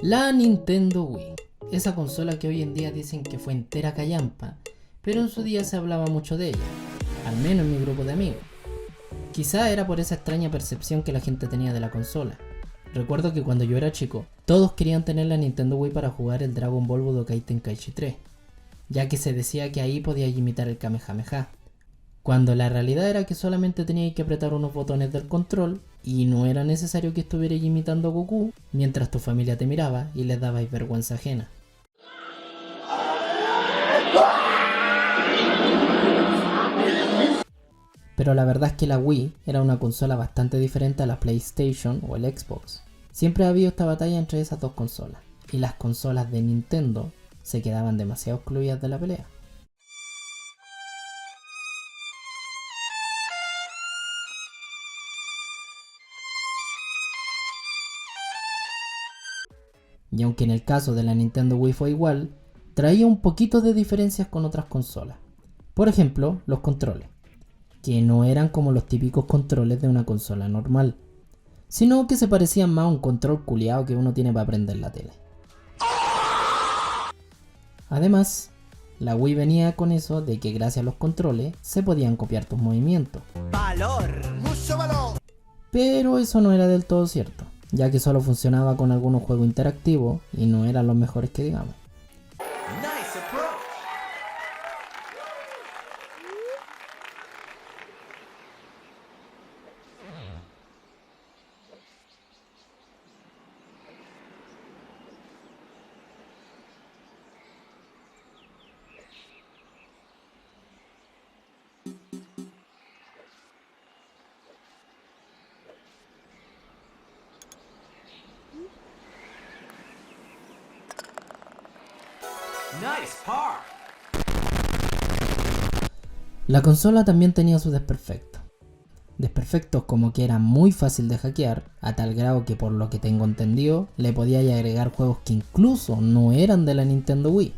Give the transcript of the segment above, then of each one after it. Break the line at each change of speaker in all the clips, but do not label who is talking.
La Nintendo Wii, esa consola que hoy en día dicen que fue entera callampa, pero en su día se hablaba mucho de ella, al menos en mi grupo de amigos. Quizá era por esa extraña percepción que la gente tenía de la consola. Recuerdo que cuando yo era chico, todos querían tener la Nintendo Wii para jugar el Dragon Ball Budokai Tenkaichi 3, ya que se decía que ahí podías imitar el Kamehameha, cuando la realidad era que solamente teníais que apretar unos botones del control y no era necesario que estuvierais imitando a Goku mientras tu familia te miraba y les dabais vergüenza ajena. Pero la verdad es que la Wii era una consola bastante diferente a la PlayStation o el Xbox. Siempre ha habido esta batalla entre esas dos consolas, y las consolas de Nintendo se quedaban demasiado excluidas de la pelea. Y aunque en el caso de la Nintendo Wii fue igual, traía un poquito de diferencias con otras consolas. Por ejemplo, los controles, que no eran como los típicos controles de una consola normal, sino que se parecían más a un control culiao que uno tiene para prender la tele. Además, la Wii venía con eso de que gracias a los controles se podían copiar tus movimientos. ¡Valor! ¡Mucho valor! Pero eso no era del todo cierto, ya que solo funcionaba con algunos juegos interactivos y no eran los mejores que digamos. Nice approach. Nice par. La consola también tenía sus desperfectos. Desperfectos como que era muy fácil de hackear, a tal grado que por lo que tengo entendido, le podía agregar juegos que incluso no eran de la Nintendo Wii.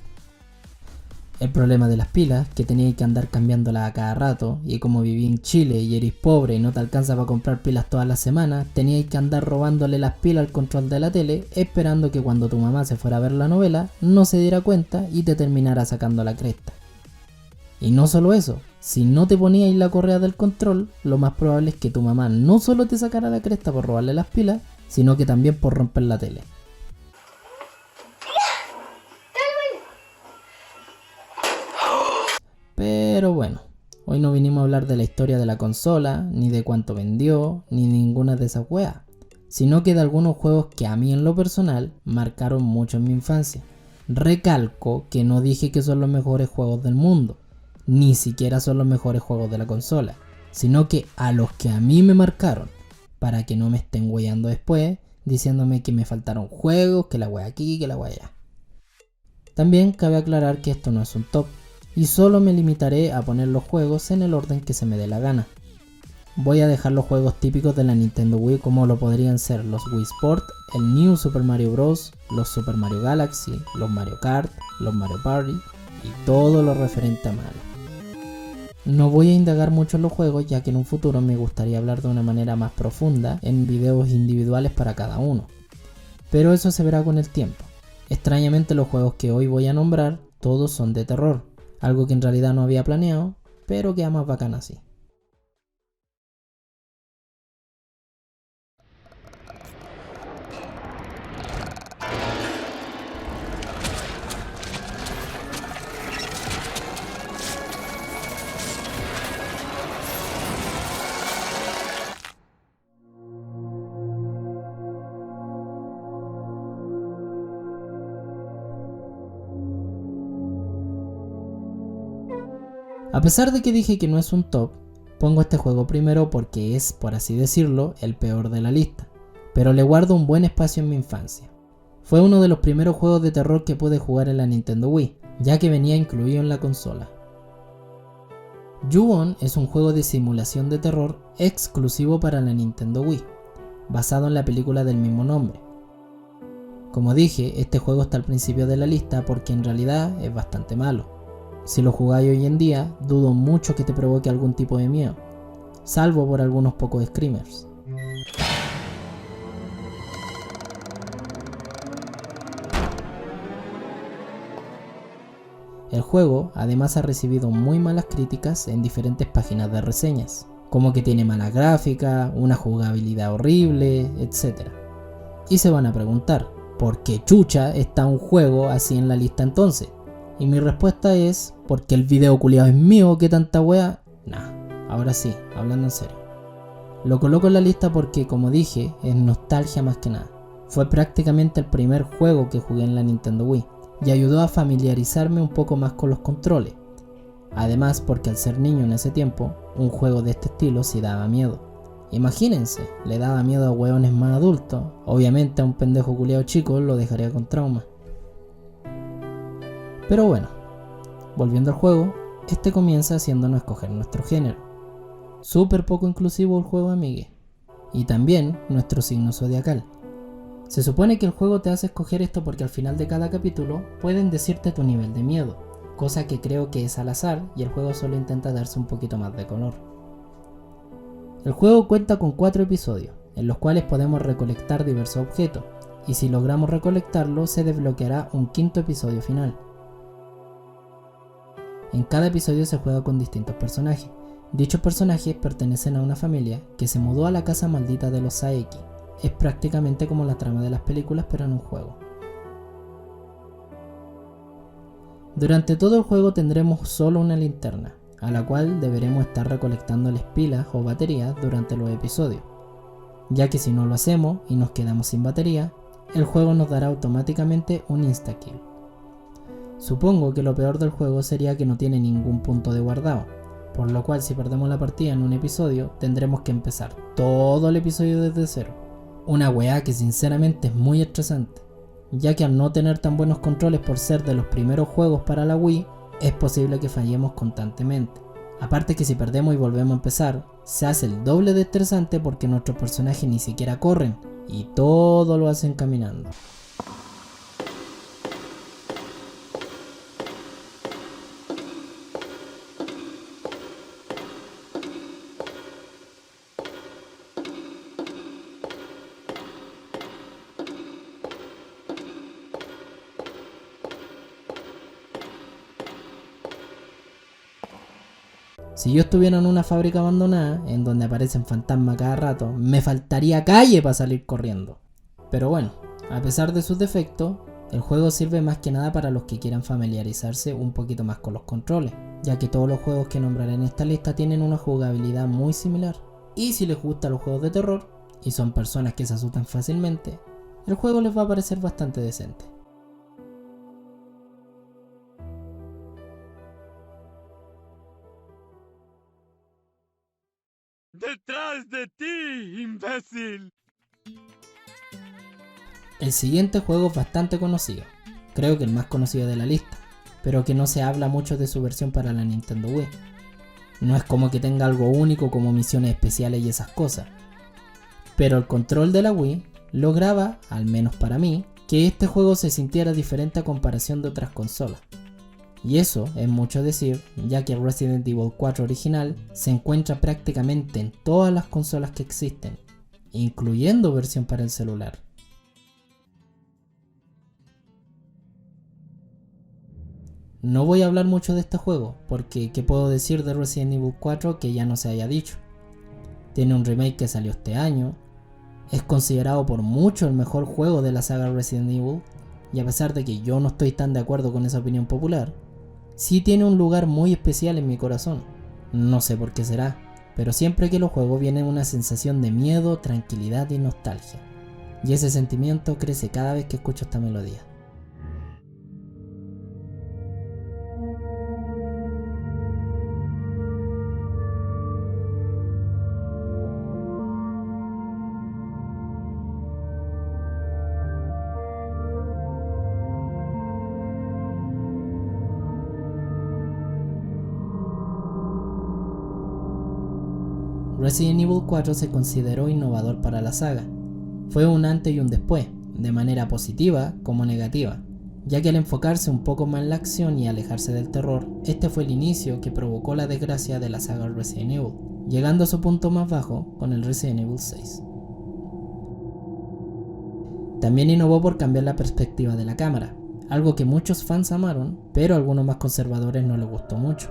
El problema de las pilas, que teníais que andar cambiándolas a cada rato, y como viví en Chile y eres pobre y no te alcanza para comprar pilas todas las semanas, teníais que andar robándole las pilas al control de la tele, esperando que cuando tu mamá se fuera a ver la novela, no se diera cuenta y te terminara sacando la cresta. Y no solo eso, si no te poníais la correa del control, lo más probable es que tu mamá no solo te sacara la cresta por robarle las pilas, sino que también por romper la tele. Pero bueno, hoy no vinimos a hablar de la historia de la consola, ni de cuánto vendió, ni ninguna de esas weas, sino que de algunos juegos que a mí en lo personal marcaron mucho en mi infancia. Recalco que no dije que son los mejores juegos del mundo, ni siquiera son los mejores juegos de la consola, sino que a los que a mí me marcaron, para que no me estén weyando después, diciéndome que me faltaron juegos, que la wea aquí, que la wea allá. También cabe aclarar que esto no es un top, y solo me limitaré a poner los juegos en el orden que se me dé la gana. Voy a dejar los juegos típicos de la Nintendo Wii como lo podrían ser los Wii Sport, el New Super Mario Bros., los Super Mario Galaxy, los Mario Kart, los Mario Party y todo lo referente a Mario. No voy a indagar mucho en los juegos, ya que en un futuro me gustaría hablar de una manera más profunda en videos individuales para cada uno, pero eso se verá con el tiempo. Extrañamente los juegos que hoy voy a nombrar todos son de terror, algo que en realidad no había planeado, pero queda más bacán así. A pesar de que dije que no es un top, pongo este juego primero porque es, por así decirlo, el peor de la lista, pero le guardo un buen espacio en mi infancia. Fue uno de los primeros juegos de terror que pude jugar en la Nintendo Wii, ya que venía incluido en la consola. Ju-On es un juego de simulación de terror exclusivo para la Nintendo Wii, basado en la película del mismo nombre. Como dije, este juego está al principio de la lista porque en realidad es bastante malo. Si lo jugáis hoy en día, dudo mucho que te provoque algún tipo de miedo, salvo por algunos pocos screamers. El juego además ha recibido muy malas críticas en diferentes páginas de reseñas, como que tiene mala gráfica, una jugabilidad horrible, etc. Y se van a preguntar, ¿por qué chucha está un juego así en la lista entonces? Y mi respuesta es, porque el video culiado es mío, ¿qué tanta wea? Nah, ahora sí, hablando en serio. Lo coloco en la lista porque, como dije, es nostalgia más que nada. Fue prácticamente el primer juego que jugué en la Nintendo Wii y ayudó a familiarizarme un poco más con los controles. Además, porque al ser niño en ese tiempo, un juego de este estilo sí daba miedo. Imagínense, le daba miedo a hueones más adultos, obviamente a un pendejo culiado chico lo dejaría con trauma. Pero bueno, volviendo al juego, este comienza haciéndonos escoger nuestro género. Súper poco inclusivo el juego, amigue. Y también nuestro signo zodiacal. Se supone que el juego te hace escoger esto porque al final de cada capítulo pueden decirte tu nivel de miedo, cosa que creo que es al azar y el juego solo intenta darse un poquito más de color. El juego cuenta con 4 episodios, en los cuales podemos recolectar diversos objetos, y si logramos recolectarlos se desbloqueará un 5º episodio final. En cada episodio se juega con distintos personajes. Dichos personajes pertenecen a una familia que se mudó a la casa maldita de los Saeki. Es prácticamente como la trama de las películas pero en un juego. Durante todo el juego tendremos solo una linterna, a la cual deberemos estar recolectándoles pilas o baterías durante los episodios, ya que si no lo hacemos y nos quedamos sin batería, el juego nos dará automáticamente un insta-kill. Supongo que lo peor del juego sería que no tiene ningún punto de guardado, por lo cual si perdemos la partida en un episodio tendremos que empezar todo el episodio desde cero. Una weá que sinceramente es muy estresante, ya que al no tener tan buenos controles por ser de los primeros juegos para la Wii, es posible que fallemos constantemente. Aparte que si perdemos y volvemos a empezar, se hace el doble de estresante porque nuestros personajes ni siquiera corren y todo lo hacen caminando. Si yo estuviera en una fábrica abandonada, en donde aparecen fantasmas cada rato, me faltaría calle para salir corriendo. Pero bueno, a pesar de sus defectos, el juego sirve más que nada para los que quieran familiarizarse un poquito más con los controles, ya que todos los juegos que nombraré en esta lista tienen una jugabilidad muy similar. Y si les gustan los juegos de terror, y son personas que se asustan fácilmente, el juego les va a parecer bastante decente.
¡Detrás de ti, imbécil!
El siguiente juego es bastante conocido, creo que el más conocido de la lista, pero que no se habla mucho de su versión para la Nintendo Wii. No es como que tenga algo único como misiones especiales y esas cosas, pero el control de la Wii lograba, al menos para mí, que este juego se sintiera diferente a comparación de otras consolas. Y eso es mucho decir, ya que Resident Evil 4 original se encuentra prácticamente en todas las consolas que existen, incluyendo versión para el celular. No voy a hablar mucho de este juego, porque ¿qué puedo decir de Resident Evil 4 que ya no se haya dicho? Tiene un remake que salió este año, es considerado por mucho el mejor juego de la saga Resident Evil, y a pesar de que yo no estoy tan de acuerdo con esa opinión popular, sí tiene un lugar muy especial en mi corazón. No sé por qué será, pero siempre que lo juego viene una sensación de miedo, tranquilidad y nostalgia. Y ese sentimiento crece cada vez que escucho esta melodía. Resident Evil 4 se consideró innovador para la saga. Fue un antes y un después, de manera positiva como negativa, ya que al enfocarse un poco más en la acción y alejarse del terror, este fue el inicio que provocó la desgracia de la saga Resident Evil, llegando a su punto más bajo con el Resident Evil 6. También innovó por cambiar la perspectiva de la cámara, algo que muchos fans amaron, pero a algunos más conservadores no les gustó mucho.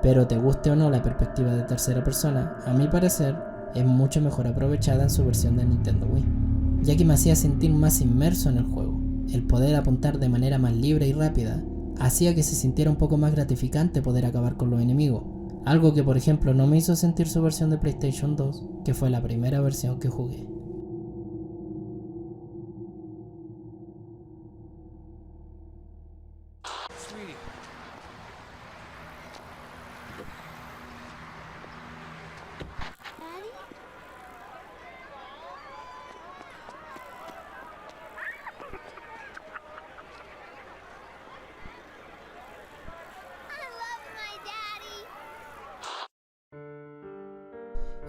Pero te guste o no la perspectiva de tercera persona, a mi parecer, es mucho mejor aprovechada en su versión de Nintendo Wii, ya que me hacía sentir más inmerso en el juego. El poder apuntar de manera más libre y rápida hacía que se sintiera un poco más gratificante poder acabar con los enemigos, algo que por ejemplo no me hizo sentir su versión de PlayStation 2, que fue la primera versión que jugué.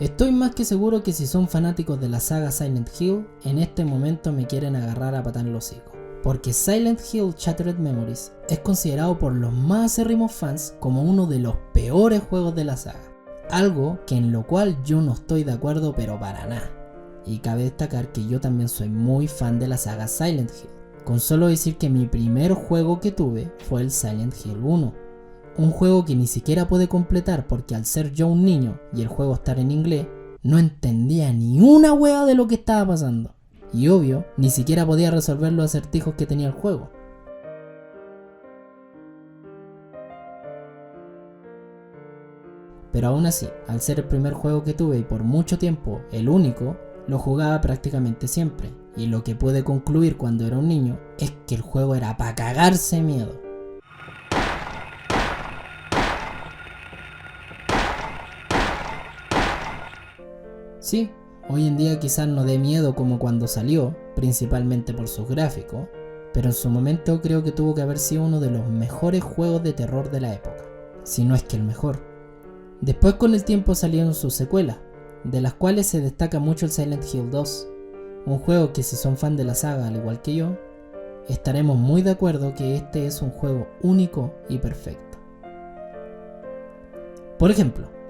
Estoy más que seguro que si son fanáticos de la saga Silent Hill, en este momento me quieren agarrar a patar el hocico. Porque Silent Hill Shattered Memories es considerado por los más acérrimos fans como uno de los peores juegos de la saga. Algo que en lo cual yo no estoy de acuerdo pero para nada. Y cabe destacar que yo también soy muy fan de la saga Silent Hill. Con solo decir que mi primer juego que tuve fue el Silent Hill 1. Un juego que ni siquiera pude completar porque al ser yo un niño y el juego estar en inglés, no entendía ni una wea de lo que estaba pasando. Y obvio, ni siquiera podía resolver los acertijos que tenía el juego. Pero aún así, al ser el primer juego que tuve y por mucho tiempo el único, lo jugaba prácticamente siempre. Y lo que pude concluir cuando era un niño es que el juego era para cagarse miedo. Sí, hoy en día quizás no dé miedo como cuando salió, principalmente por sus gráficos, pero en su momento creo que tuvo que haber sido uno de los mejores juegos de terror de la época, si no es que el mejor. Después con el tiempo salieron sus secuelas, de las cuales se destaca mucho el Silent Hill 2, un juego que si son fan de la saga al igual que yo, estaremos muy de acuerdo que este es un juego único y perfecto. Por ejemplo,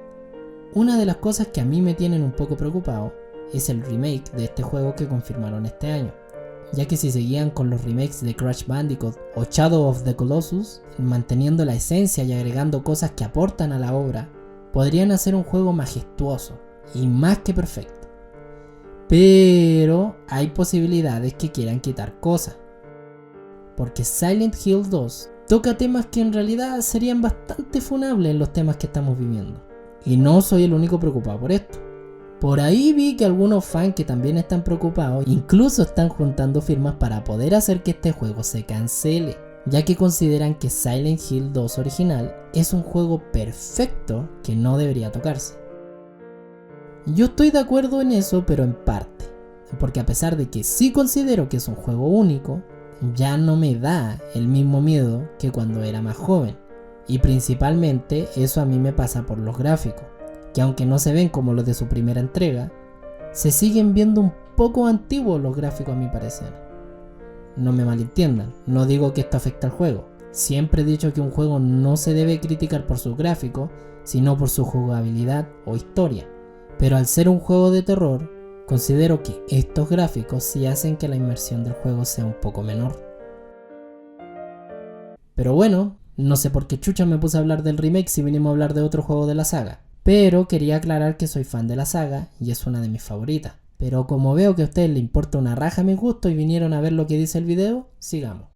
una de las cosas que a mí me tienen un poco preocupado es el remake de este juego que confirmaron este año, ya que si seguían con los remakes de Crash Bandicoot o Shadow of the Colossus, manteniendo la esencia y agregando cosas que aportan a la obra, podrían hacer un juego majestuoso y más que perfecto. Pero hay posibilidades que quieran quitar cosas, porque Silent Hill 2 toca temas que en realidad serían bastante funables en los temas que estamos viviendo. Y no soy el único preocupado por esto. Por ahí vi que algunos fans que también están preocupados incluso están juntando firmas para poder hacer que este juego se cancele, ya que consideran que Silent Hill 2 original es un juego perfecto que no debería tocarse. Yo estoy de acuerdo en eso, pero en parte, porque a pesar de que sí considero que es un juego único, ya no me da el mismo miedo que cuando era más joven. Y principalmente eso a mí me pasa por los gráficos, que aunque no se ven como los de su primera entrega, se siguen viendo un poco antiguos los gráficos a mi parecer. No me malentiendan, no digo que esto afecte al juego. Siempre he dicho que un juego no se debe criticar por sus gráficos, sino por su jugabilidad o historia. Pero al ser un juego de terror, considero que estos gráficos sí hacen que la inmersión del juego sea un poco menor. Pero bueno, no sé por qué chucha me puse a hablar del remake si vinimos a hablar de otro juego de la saga. Pero quería aclarar que soy fan de la saga y es una de mis favoritas. Pero como veo que a ustedes les importa una raja mis gustos y vinieron a ver lo que dice el video, sigamos.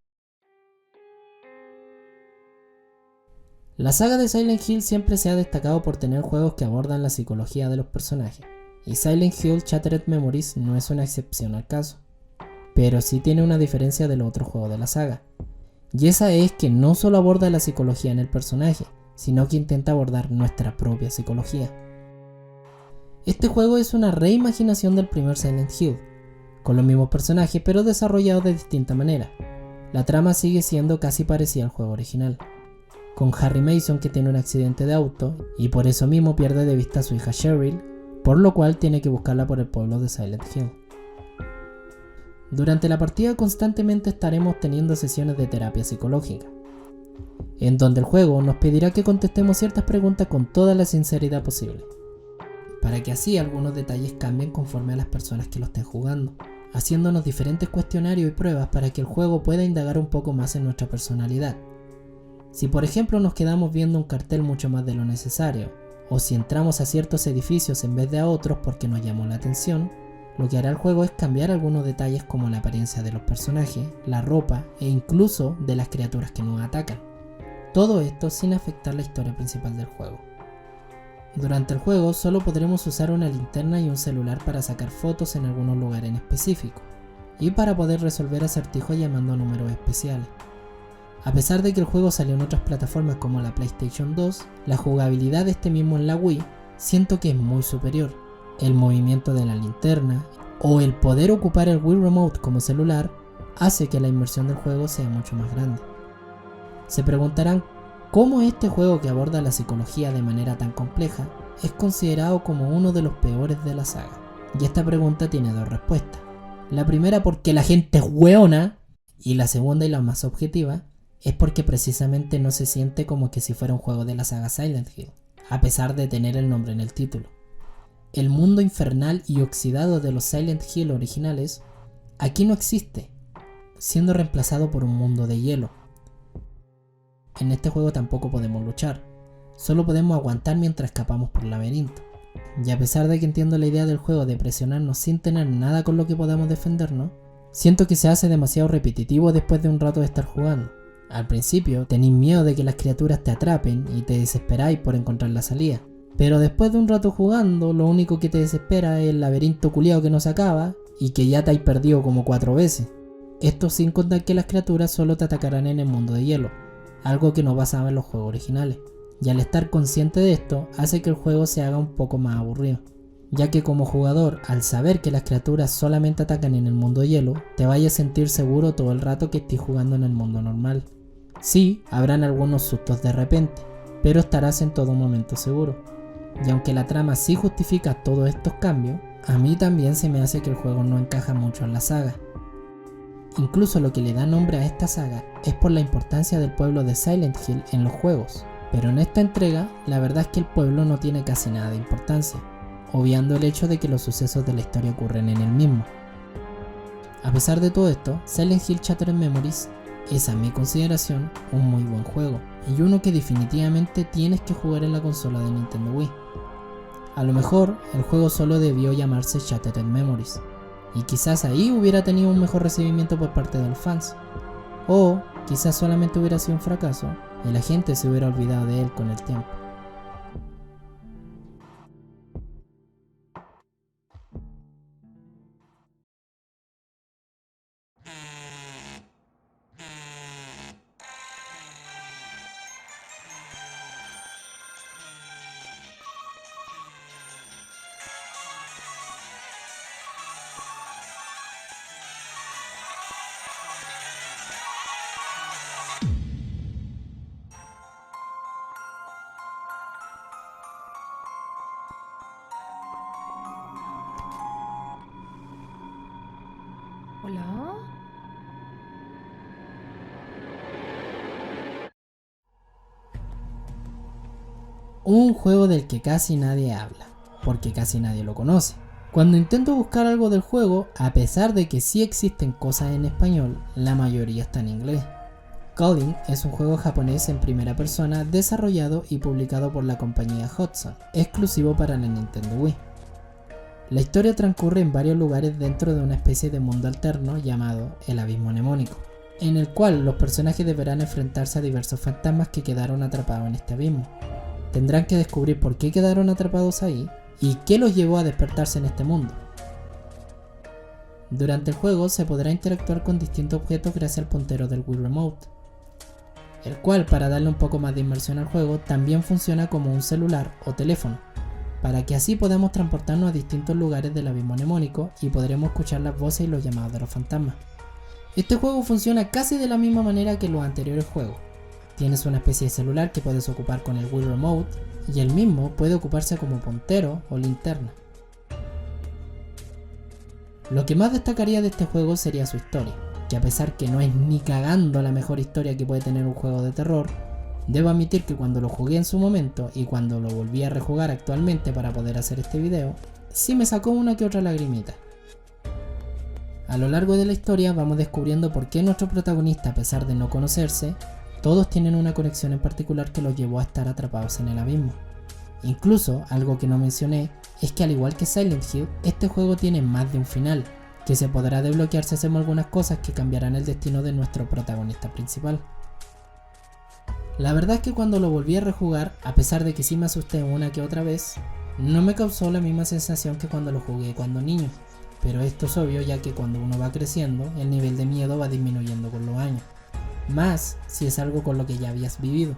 La saga de Silent Hill siempre se ha destacado por tener juegos que abordan la psicología de los personajes. Y Silent Hill Shattered Memories no es una excepción al caso. Pero sí tiene una diferencia de los otros juegos de la saga. Y esa es que no solo aborda la psicología en el personaje, sino que intenta abordar nuestra propia psicología. Este juego es una reimaginación del primer Silent Hill, con los mismos personajes pero desarrollados de distinta manera. La trama sigue siendo casi parecida al juego original, con Harry Mason que tiene un accidente de auto y por eso mismo pierde de vista a su hija Cheryl, por lo cual tiene que buscarla por el pueblo de Silent Hill. Durante la partida constantemente estaremos teniendo sesiones de terapia psicológica, en donde el juego nos pedirá que contestemos ciertas preguntas con toda la sinceridad posible, para que así algunos detalles cambien conforme a las personas que lo estén jugando. haciéndonos diferentes cuestionarios y pruebas para que el juego pueda indagar un poco más en nuestra personalidad. Si por ejemplo nos quedamos viendo un cartel mucho más de lo necesario, o si entramos a ciertos edificios en vez de a otros porque nos llamó la atención, lo que hará el juego es cambiar algunos detalles como la apariencia de los personajes, la ropa e incluso de las criaturas que nos atacan. Todo esto sin afectar la historia principal del juego. Durante el juego solo podremos usar una linterna y un celular para sacar fotos en algunos lugares en específico, y para poder resolver acertijos llamando a números especiales. A pesar de que el juego salió en otras plataformas como la PlayStation 2, la jugabilidad de este mismo en la Wii siento que es muy superior. El movimiento de la linterna o el poder ocupar el Wii Remote como celular hace que la inmersión del juego sea mucho más grande. Se preguntarán cómo este juego que aborda la psicología de manera tan compleja es considerado como uno de los peores de la saga. Y esta pregunta tiene dos respuestas. La primera porque la gente es hueona, y la segunda y la más objetiva es porque precisamente no se siente como que si fuera un juego de la saga Silent Hill, a pesar de tener el nombre en el título. El mundo infernal y oxidado de los Silent Hill originales aquí no existe, siendo reemplazado por un mundo de hielo. En este juego tampoco podemos luchar, solo podemos aguantar mientras escapamos por el laberinto. Y a pesar de que entiendo la idea del juego de presionarnos sin tener nada con lo que podamos defendernos, siento que se hace demasiado repetitivo después de un rato de estar jugando. Al principio tenéis miedo de que las criaturas te atrapen y te desesperáis por encontrar la salida. Pero después de un rato jugando, lo único que te desespera es el laberinto culiao que no se acaba y que ya te hay perdido como 4 veces. Esto sin contar que las criaturas solo te atacarán en el mundo de hielo, algo que no pasaba en los juegos originales. Y al estar consciente de esto, hace que el juego se haga un poco más aburrido, ya que como jugador, al saber que las criaturas solamente atacan en el mundo de hielo, te vayas a sentir seguro todo el rato que estés jugando en el mundo normal. Sí, habrán algunos sustos de repente, pero estarás en todo momento seguro. Y aunque la trama sí justifica todos estos cambios, a mí también se me hace que el juego no encaja mucho en la saga. Incluso lo que le da nombre a esta saga es por la importancia del pueblo de Silent Hill en los juegos, pero en esta entrega la verdad es que el pueblo no tiene casi nada de importancia, obviando el hecho de que los sucesos de la historia ocurren en el mismo. A pesar de todo esto, Silent Hill Shattered Memories es a mi consideración un muy buen juego, y uno que definitivamente tienes que jugar en la consola de Nintendo Wii. A lo mejor el juego solo debió llamarse Shattered Memories, y quizás ahí hubiera tenido un mejor recibimiento por parte de los fans, o quizás solamente hubiera sido un fracaso y la gente se hubiera olvidado de él con el tiempo.
¿Hola?
Un juego del que casi nadie habla, porque casi nadie lo conoce. Cuando intento buscar algo del juego, a pesar de que sí existen cosas en español, la mayoría está en inglés. Calling es un juego japonés en primera persona desarrollado y publicado por la compañía Hudson, exclusivo para la Nintendo Wii. La historia transcurre en varios lugares dentro de una especie de mundo alterno llamado el Abismo Mnemónico, en el cual los personajes deberán enfrentarse a diversos fantasmas que quedaron atrapados en este abismo. Tendrán que descubrir por qué quedaron atrapados ahí y qué los llevó a despertarse en este mundo. Durante el juego se podrá interactuar con distintos objetos gracias al puntero del Wii Remote, el cual, para darle un poco más de inmersión al juego, también funciona como un celular o teléfono, para que así podamos transportarnos a distintos lugares del abismo mnemónico y podremos escuchar las voces y los llamados de los fantasmas. Este juego funciona casi de la misma manera que los anteriores juegos. Tienes una especie de celular que puedes ocupar con el Wii Remote y el mismo puede ocuparse como puntero o linterna. Lo que más destacaría de este juego sería su historia, que a pesar que no es ni cagando la mejor historia que puede tener un juego de terror, debo admitir que cuando lo jugué en su momento y cuando lo volví a rejugar actualmente para poder hacer este video, sí me sacó una que otra lagrimita. A lo largo de la historia vamos descubriendo por qué nuestro protagonista, a pesar de no conocerse, todos tienen una conexión en particular que los llevó a estar atrapados en el abismo. Incluso, algo que no mencioné, es que al igual que Silent Hill, este juego tiene más de un final, que se podrá desbloquear si hacemos algunas cosas que cambiarán el destino de nuestro protagonista principal. La verdad es que cuando lo volví a rejugar, a pesar de que sí me asusté una que otra vez, no me causó la misma sensación que cuando lo jugué cuando niño, pero esto es obvio ya que cuando uno va creciendo, el nivel de miedo va disminuyendo con los años, más si es algo con lo que ya habías vivido.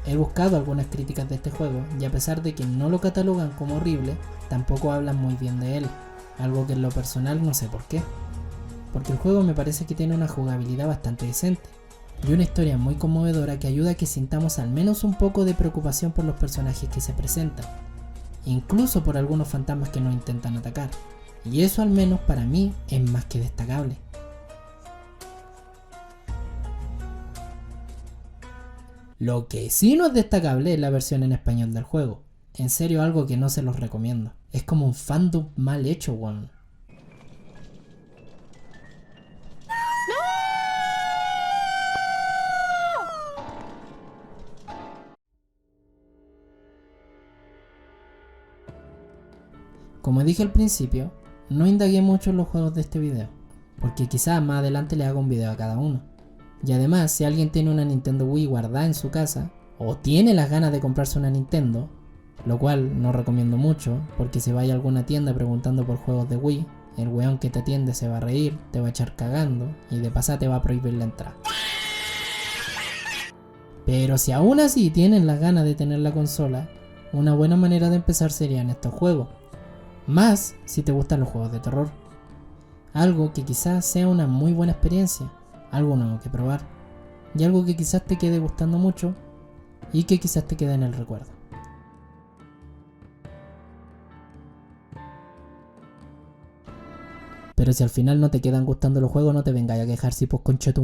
He buscado algunas críticas de este juego y a pesar de que no lo catalogan como horrible, tampoco hablan muy bien de él, algo que en lo personal no sé por qué, porque el juego me parece que tiene una jugabilidad bastante decente y una historia muy conmovedora que ayuda a que sintamos al menos un poco de preocupación por los personajes que se presentan, incluso por algunos fantasmas que nos intentan atacar, y eso al menos para mí es más que destacable. Lo que sí no es destacable es la versión en español del juego. En serio, algo que no se los recomiendo. Es como un fandom mal hecho, weón. Como dije al principio, no indagué mucho en los juegos de este video, porque quizás más adelante le haga un video a cada uno. Y además, si alguien tiene una Nintendo Wii guardada en su casa, o tiene las ganas de comprarse una Nintendo, lo cual no recomiendo mucho, porque si vaya a alguna tienda preguntando por juegos de Wii, el weón que te atiende se va a reír, te va a echar cagando, y de pasada te va a prohibir la entrada. Pero si aún así tienen las ganas de tener la consola, una buena manera de empezar serían estos juegos. Más si te gustan los juegos de terror. Algo que quizás sea una muy buena experiencia, algo nuevo que probar, y algo que quizás te quede gustando mucho y que quizás te quede en el recuerdo. Pero si al final no te quedan gustando los juegos, no te vengáis a quejar si pues conchetumare.